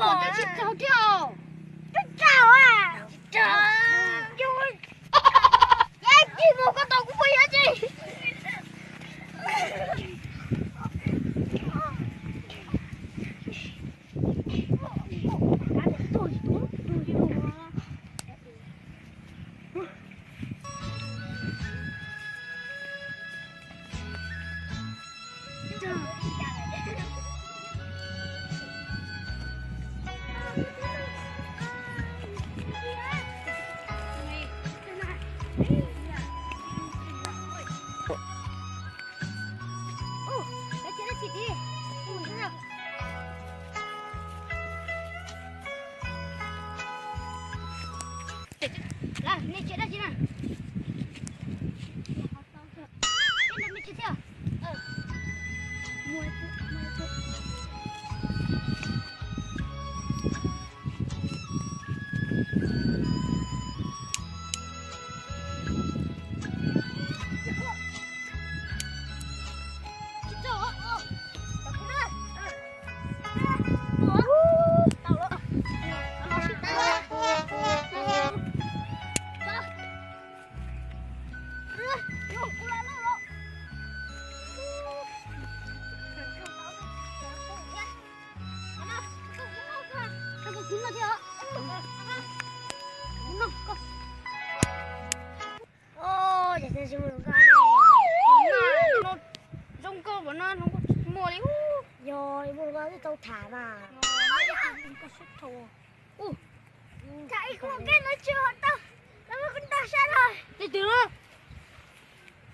我就去找跳，找啊！找，哎，你莫个到我下去。来，你接着进来。你去跳。摸一摸。Ô, để xem một con này. Nó rong cơ của nó không có mua đi. Rồi, một con thì tao thả vào. Thấy không cái nó chưa tao. Nó mới con tao sát rồi. Đi từ đó.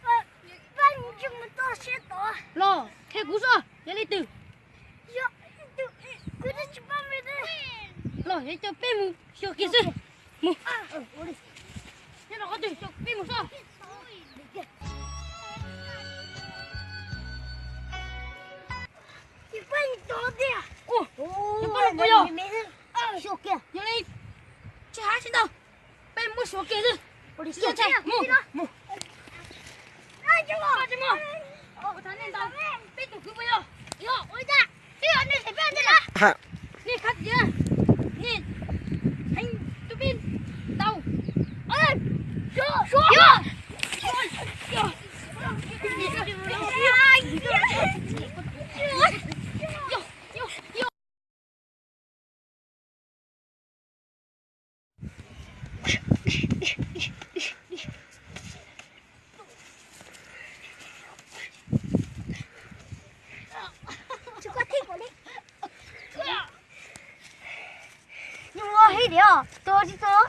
Vâng, nhưng mà tao sẽ tổ. Lo, thế cú sao? Để đi từ. Cứ đi chụp bao nhiêu đây. Lo, để cho bé mu, cho kia chứ. Mu. Đi. Thế nó có từ cho bé mu sao? Cái bánh to đi à? Ồ, Ồ, cái bánh to mẹ ơi, số kia. giờ đi. Chứ hả xin đâu. Bé mu số kia chứ. Đi Số chạy, mu. Ai cho Cho mu. Ồ, thằng này tao. Bé tụi cứ bây giờ. Yo, ôi da. Thế anh này phải bên đây đó. Nè khách gì à? Nè. Anh tụi bên tao. Ơi. Số. Chú có thích của đi. Nhưng mà hết đi à? Tôi chứ tôi.